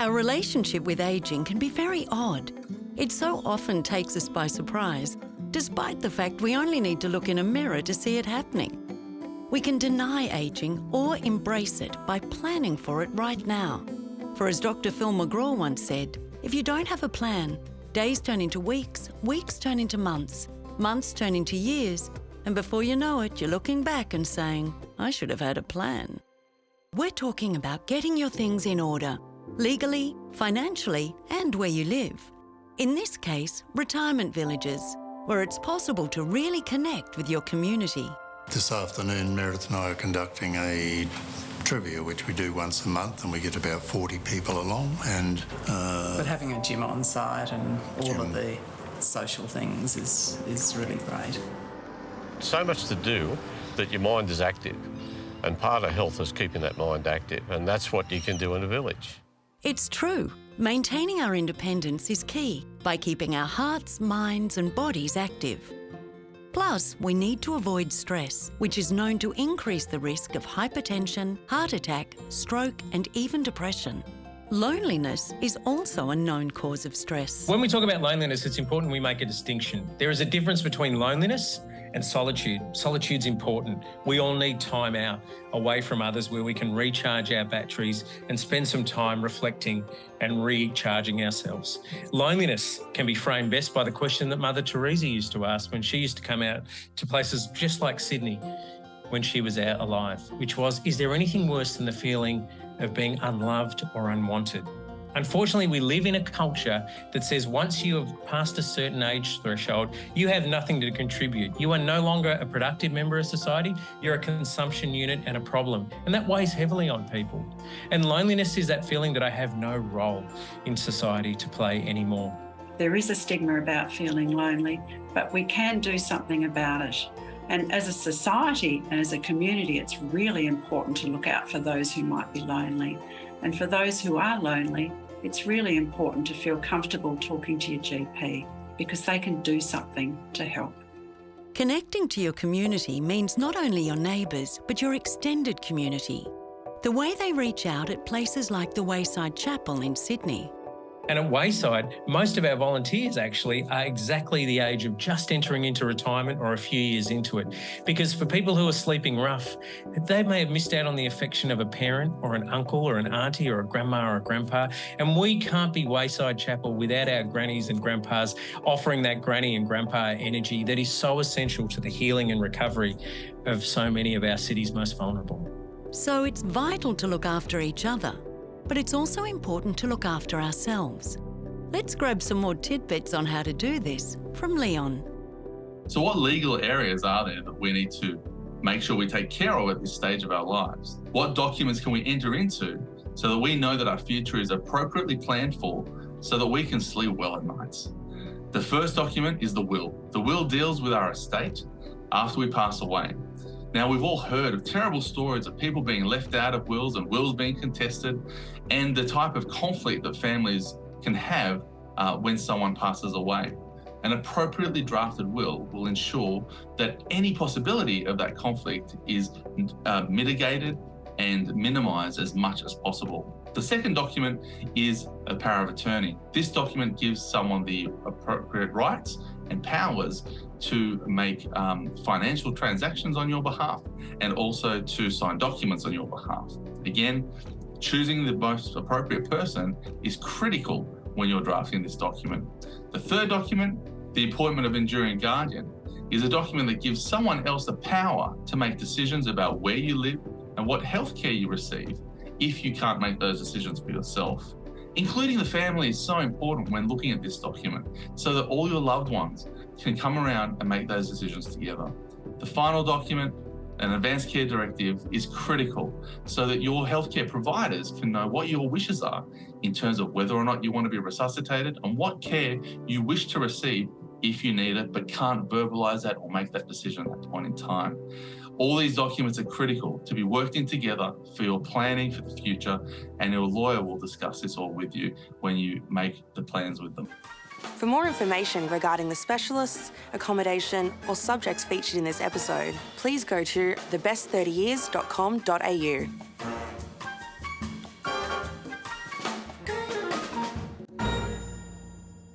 Our relationship with ageing can be very odd. It so often takes us by surprise, despite the fact we only need to look in a mirror to see it happening. We can deny ageing or embrace it by planning for it right now. For as Dr. Phil McGraw once said, if you don't have a plan, days turn into weeks, weeks turn into months, months turn into years, and before you know it, you're looking back and saying, I should have had a plan. We're talking about getting your things in order, legally, financially, and where you live. In this case, retirement villages, where it's possible to really connect with your community. This afternoon, Meredith and I are conducting a trivia, which we do once a month, and we get about 40 people along. But having a gym on site and all of the social things is really great. So much to do that your mind is active, and part of health is keeping that mind active, and that's what you can do in a village. It's true. Maintaining our independence is key by keeping our hearts, minds and bodies active. Plus, we need to avoid stress, which is known to increase the risk of hypertension, heart attack, stroke and even depression. Loneliness is also a known cause of stress. When we talk about loneliness, it's important we make a distinction. There is a difference between loneliness and solitude. Solitude's important. We all need time out, away from others, where we can recharge our batteries and spend some time reflecting and recharging ourselves. Loneliness can be framed best by the question that Mother Teresa used to ask when she used to come out to places just like Sydney when she was out alive, which was, is there anything worse than the feeling of being unloved or unwanted? Unfortunately, we live in a culture that says once you have passed a certain age threshold, you have nothing to contribute. You are no longer a productive member of society, you're a consumption unit and a problem. And that weighs heavily on people. And loneliness is that feeling that I have no role in society to play anymore. There is a stigma about feeling lonely, but we can do something about it. And as a society and as a community, it's really important to look out for those who might be lonely. And for those who are lonely, it's really important to feel comfortable talking to your GP because they can do something to help. Connecting to your community means not only your neighbours, but your extended community. The way they reach out at places like the Wayside Chapel in Sydney. And at Wayside, most of our volunteers actually are exactly the age of just entering into retirement or a few years into it. Because for people who are sleeping rough, they may have missed out on the affection of a parent or an uncle or an auntie or a grandma or a grandpa. And we can't be Wayside Chapel without our grannies and grandpas offering that granny and grandpa energy that is so essential to the healing and recovery of so many of our city's most vulnerable. So it's vital to look after each other. But it's also important to look after ourselves. Let's grab some more tidbits on how to do this from Leon. So what legal areas are there that we need to make sure we take care of at this stage of our lives? What documents can we enter into so that we know that our future is appropriately planned for so that we can sleep well at nights? The first document is the will. The will deals with our estate after we pass away. Now, we've all heard of terrible stories of people being left out of wills and wills being contested and the type of conflict that families can have when someone passes away. An appropriately drafted will ensure that any possibility of that conflict is mitigated and minimized as much as possible. The second document is a power of attorney. This document gives someone the appropriate rights and powers to make financial transactions on your behalf and also to sign documents on your behalf. Again, choosing the most appropriate person is critical when you're drafting this document. The third document, the appointment of enduring guardian, is a document that gives someone else the power to make decisions about where you live and what healthcare you receive if you can't make those decisions for yourself. Including the family is so important when looking at this document so that all your loved ones can come around and make those decisions together. The final document, an advanced care directive, is critical so that your healthcare providers can know what your wishes are in terms of whether or not you want to be resuscitated and what care you wish to receive if you need it, but can't verbalize that or make that decision at that point in time. All these documents are critical to be worked in together for your planning for the future, and your lawyer will discuss this all with you when you make the plans with them. For more information regarding the specialists, accommodation or subjects featured in this episode, please go to thebest30years.com.au.